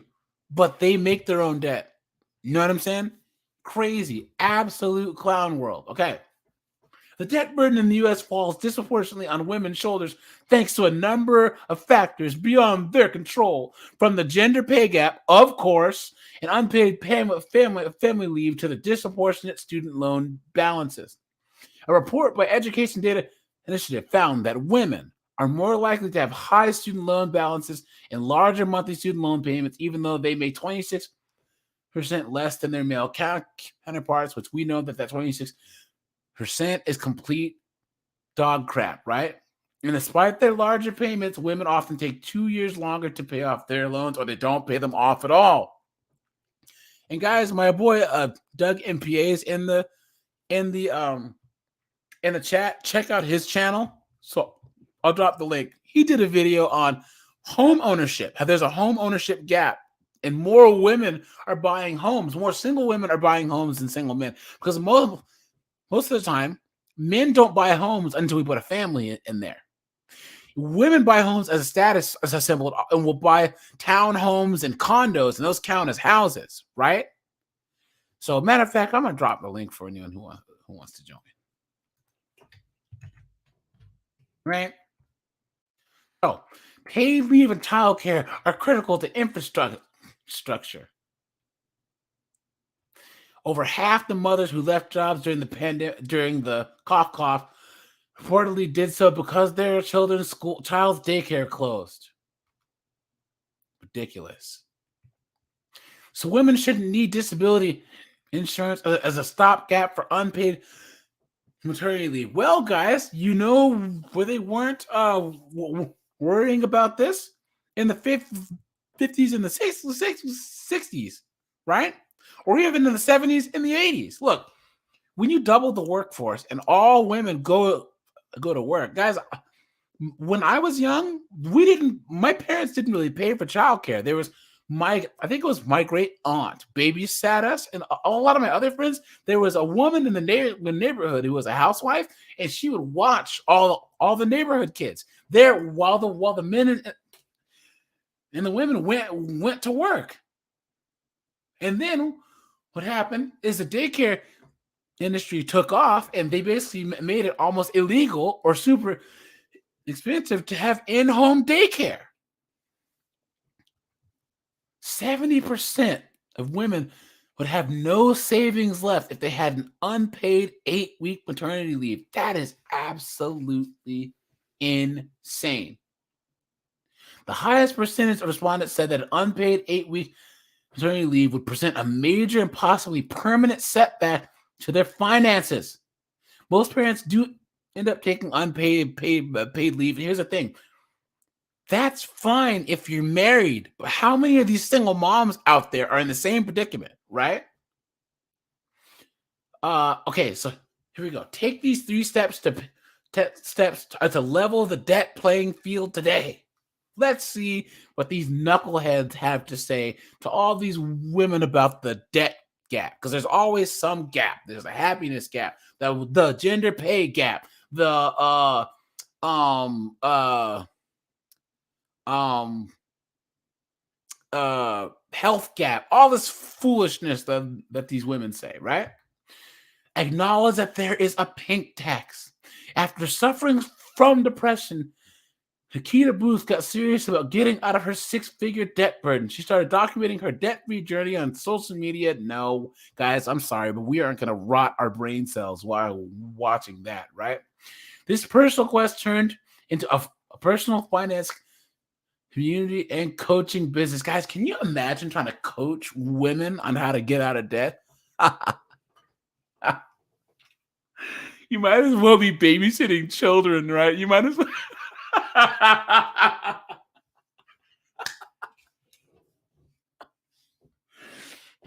But they make their own debt. You know what I'm saying? Crazy. Absolute clown world. Okay. The debt burden in the U.S. falls disproportionately on women's shoulders thanks to a number of factors beyond their control, from the gender pay gap, of course, and unpaid family leave to the disproportionate student loan balances. A report by Education Data Initiative found that women are more likely to have high student loan balances and larger monthly student loan payments, even though they make 26% less than their male counterparts, which we know that 26% is complete dog crap, right? And despite their larger payments, women often take 2 years longer to pay off their loans, or they don't pay them off at all. And guys, my boy Doug MPA is in the chat. Check out his channel. So I'll drop the link. He did a video on home ownership. How there's a home ownership gap, and more women are buying homes. More single women are buying homes than single men, because most of the time, men don't buy homes until we put a family in there. Women buy homes as a status, as a symbol, and will buy townhomes and condos, and those count as houses, right? So, matter of fact, I'm gonna drop the link for anyone who wants to join. Right? So, paid leave and childcare are critical to infrastructure. Over half the mothers who left jobs during the cough, reportedly did so because their child's daycare closed. Ridiculous. So women shouldn't need disability insurance as a stopgap for unpaid maternity leave. Well, guys, where they weren't worrying about this in the 50s and the 60s, right? Or even in the 70s and the 80s. Look, when you double the workforce and all women go to work, guys, when I was young, my parents didn't really pay for childcare. There was I think it was my great aunt babysat us, and a lot of my other friends, there was a woman in the neighborhood who was a housewife, and she would watch all the neighborhood kids there while the men and the women went to work. And then what happened is the daycare industry took off, and they basically made it almost illegal or super expensive to have in-home daycare. 70% of women would have no savings left if they had an unpaid 8-week maternity leave. That is absolutely insane. The highest percentage of respondents said that an unpaid 8-week maternity leave would present a major and possibly permanent setback to their finances. Most parents do end up taking unpaid paid leave. And here's the thing. That's fine if you're married, but how many of these single moms out there are in the same predicament, right? Okay, so here we go. Take these 3 steps to level the debt playing field today. Let's see what these knuckleheads have to say to all these women about the debt gap, because there's always some gap. There's a happiness gap, the gender pay gap, the health gap, all this foolishness that these women say, right? Acknowledge that there is a pink tax. After suffering from depression, Nikita Booth got serious about getting out of her six-figure debt burden. She started documenting her debt-free journey on social media. No, guys, I'm sorry, but we aren't going to rot our brain cells while watching that, right? This personal quest turned into a personal finance community and coaching business. Guys, can you imagine trying to coach women on how to get out of debt? You might as well be babysitting children, right? You might as well.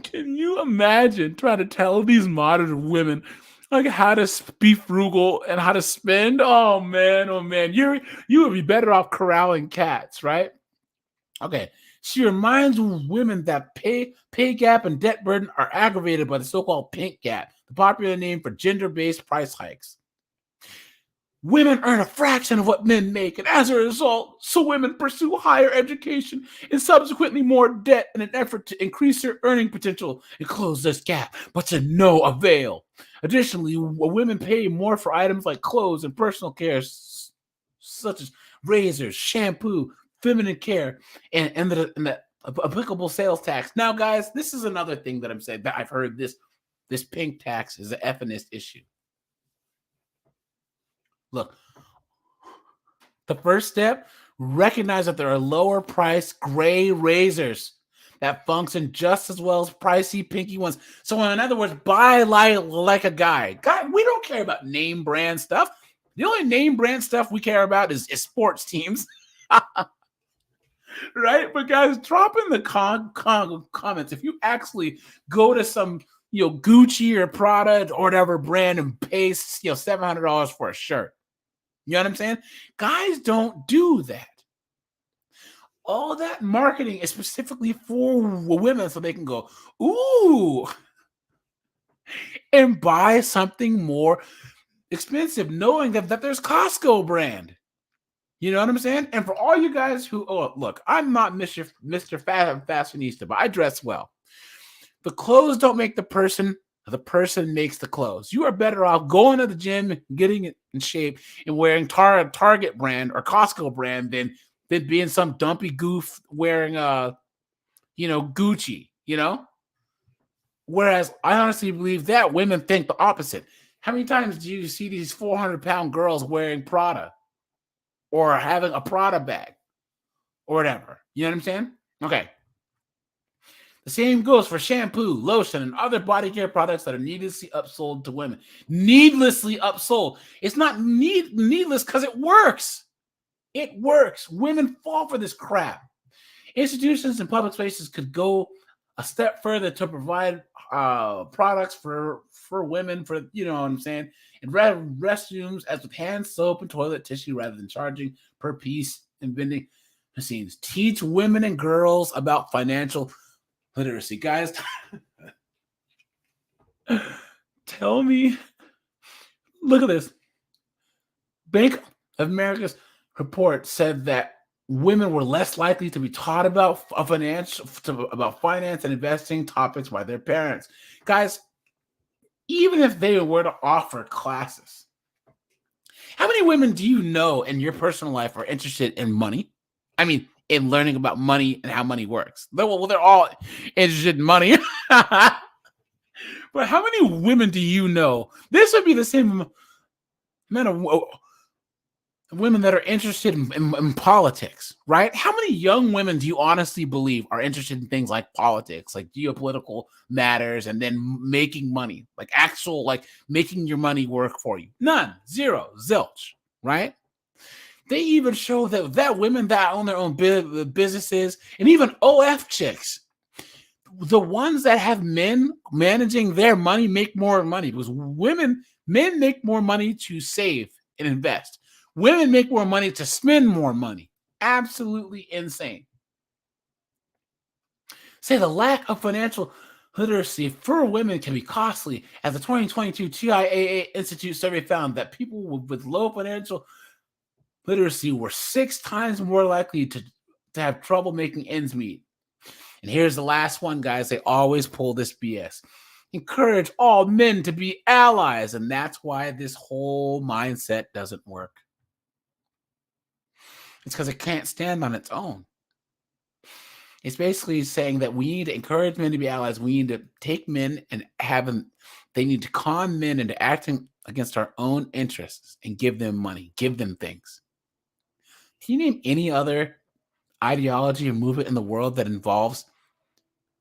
Can you imagine trying to tell these modern women like how to be frugal and how to spend? Oh man, you would be better off corralling cats, right? Okay. She reminds women that pay gap and debt burden are aggravated by the so-called pink gap, the popular name for gender-based price hikes. Women earn a fraction of what men make, and as a result, so women pursue higher education and subsequently more debt in an effort to increase their earning potential and close this gap, but to no avail. Additionally, women pay more for items like clothes and personal care, such as razors, shampoo, feminine care, and the applicable sales tax. Now, guys, this is another thing that I'm saying that I've heard this pink tax is an feminist issue. Look, the first step, recognize that there are lower priced gray razors that function just as well as pricey pinky ones. So in other words, buy like a guy. God, we don't care about name brand stuff. The only name brand stuff we care about is sports teams. Right? But guys, drop in the comments if you actually go to some Gucci or Prada or whatever brand and pay $700 for a shirt. You know what I'm saying? Guys don't do that. All that marketing is specifically for women so they can go, ooh, and buy something more expensive, knowing that there's Costco brand. You know what I'm saying? And for all you guys who, look, I'm not Mr. Fashionista, but I dress well. The clothes don't make the person makes the clothes. You are better off going to the gym, getting it in shape, and wearing Target brand or Costco brand than being some dumpy goof wearing Gucci, Whereas I honestly believe that women think the opposite. How many times do you see these 400-pound girls wearing Prada or having a Prada bag or whatever? You know what I'm saying? Okay. The same goes for shampoo, lotion, and other body care products that are needlessly upsold to women. Needlessly upsold. It's not needless because it works. It works. Women fall for this crap. Institutions and public spaces could go a step further to provide products for women, for you know what I'm saying, and restrooms as with hand soap and toilet tissue rather than charging per piece in vending machines. Teach women and girls about financial literacy. Guys, tell me, look at this. Bank of America's report said that women were less likely to be taught about finance and investing topics by their parents. Guys, even if they were to offer classes, how many women do you know in your personal life are interested in money? I mean, in learning about money and how money works. They're all interested in money. But how many women do you know? This would be the same amount of women that are interested in politics, right? How many young women do you honestly believe are interested in things like politics, like geopolitical matters, and then making money, like actual, like making your money work for you? None. Zero. Zilch, right? They even show that women that own their own businesses and even OF chicks, the ones that have men managing their money make more money because men make more money to save and invest. Women make more money to spend more money. Absolutely insane. Say the lack of financial literacy for women can be costly, as the 2022 TIAA Institute survey found that people with low financial literacy were 6 times more likely to have trouble making ends meet. And here's the last one, guys. They always pull this BS. Encourage all men to be allies. And that's why this whole mindset doesn't work. It's because it can't stand on its own. It's basically saying that we need to encourage men to be allies. We need to take men and have them, they need to con men into acting against our own interests and give them money, give them things. Can you name any other ideology or movement in the world that involves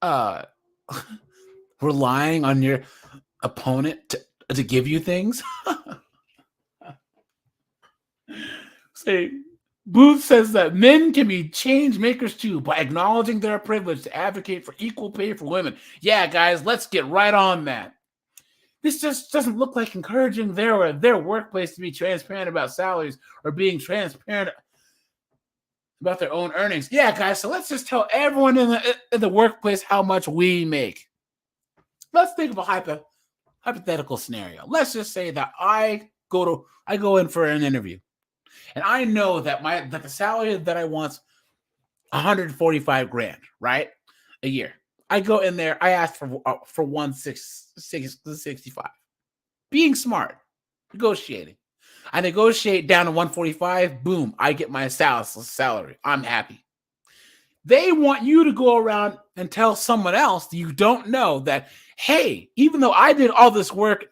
uh relying on your opponent to give you things? Say, Booth says that men can be change makers too by acknowledging their privilege to advocate for equal pay for women. Yeah, guys, let's get right on that. This just doesn't look like encouraging their workplace to be transparent about salaries or being transparent about their own earnings. Yeah, guys, so let's just tell everyone in the workplace how much we make. Let's think of a hypothetical scenario. Let's just say that I go in for an interview. And I know that the salary that I want's 145 grand, right? A year. I go in there, I ask for 165. Being smart, negotiating. I negotiate down to 145, boom, I get my salary. I'm happy. They want you to go around and tell someone else that you don't know that, hey, even though I did all this work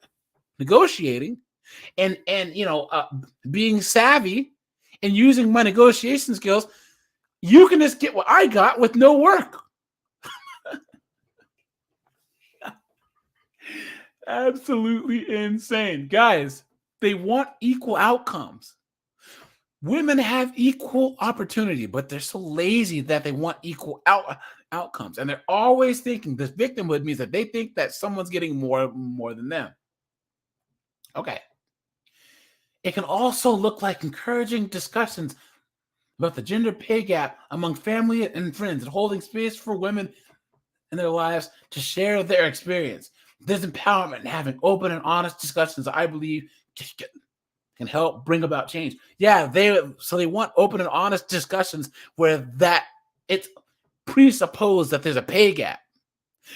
negotiating, and being savvy and using my negotiation skills, you can just get what I got with no work. Absolutely insane. Guys, they want equal outcomes. Women have equal opportunity, but they're so lazy that they want equal outcomes. And they're always thinking this victimhood means that they think that someone's getting more than them. Okay. It can also look like encouraging discussions about the gender pay gap among family and friends and holding space for women in their lives to share their experience. This empowerment and having open and honest discussions, I believe, can help bring about change. Yeah, they want open and honest discussions where that it's presupposed that there's a pay gap.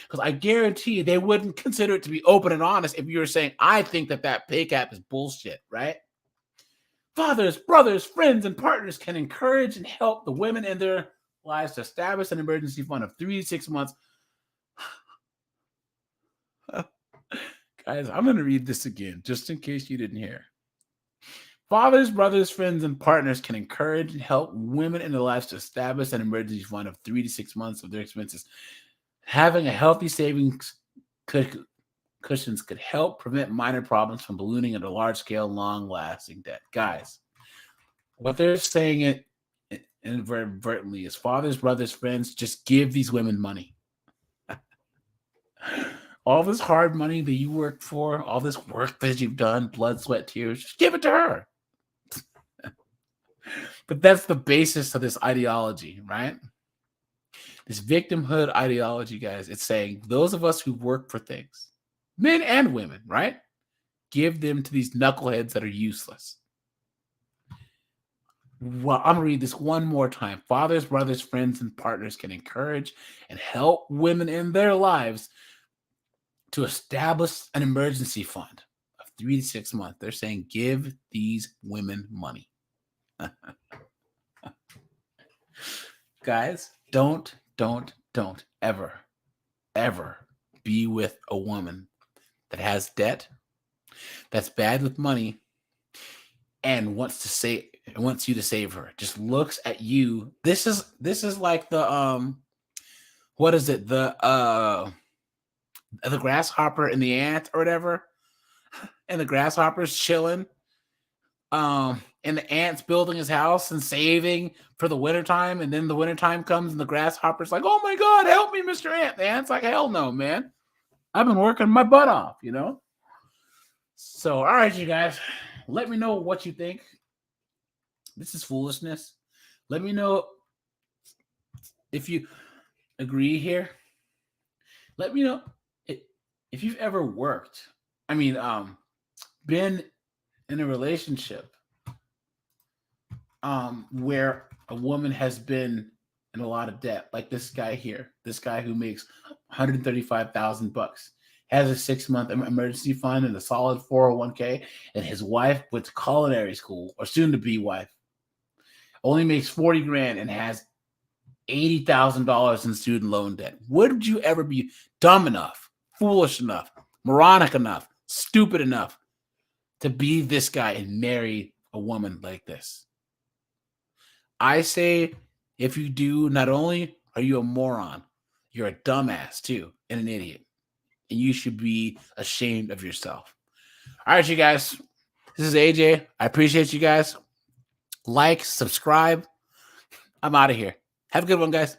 Because I guarantee they wouldn't consider it to be open and honest if you were saying, I think that pay gap is bullshit, right? Fathers, brothers, friends, and partners can encourage and help the women in their lives to establish an emergency fund of 3 to 6 months. Guys, I'm going to read this again, just in case you didn't hear. Fathers, brothers, friends, and partners can encourage and help women in their lives to establish an emergency fund of 3 to 6 months of their expenses. Having a healthy savings cushions could help prevent minor problems from ballooning into large-scale, long-lasting debt. Guys, what they're saying inadvertently is fathers, brothers, friends, just give these women money. All this hard money that you worked for, all this work that you've done, blood, sweat, tears, just give it to her. But that's the basis of this ideology, right? This victimhood ideology, guys, it's saying those of us who work for things, men and women, right? Give them to these knuckleheads that are useless. Well, I'm going to read this one more time. Fathers, brothers, friends, and partners can encourage and help women in their lives to establish an emergency fund of 3 to 6 months. They're saying give these women money. Guys, don't ever be with a woman that has debt, that's bad with money, and wants you to save her. Just looks at you. This is like the what is it? The grasshopper and the ant or whatever. And the grasshopper's chilling. And the ant's building his house and saving for the wintertime, and then the wintertime comes and the grasshopper's like, oh my God, help me, Mr. Ant. The ant's like, hell no, man. I've been working my butt off, So, all right, you guys, let me know what you think. This is foolishness. Let me know if you agree here. Let me know if you've ever worked. Been in a relationship where a woman has been in a lot of debt, like this guy here, this guy who makes $135,000, has a 6-month emergency fund and a solid 401k, and his wife went to culinary school, or soon to be wife, only makes 40 grand and has $80,000 in student loan debt. Would you ever be dumb enough, foolish enough, moronic enough, stupid enough to be this guy and marry a woman like this? I say, if you do, not only are you a moron, you're a dumbass too, and an idiot. And you should be ashamed of yourself. All right, you guys. This is AJ. I appreciate you guys. Like, subscribe. I'm out of here. Have a good one, guys.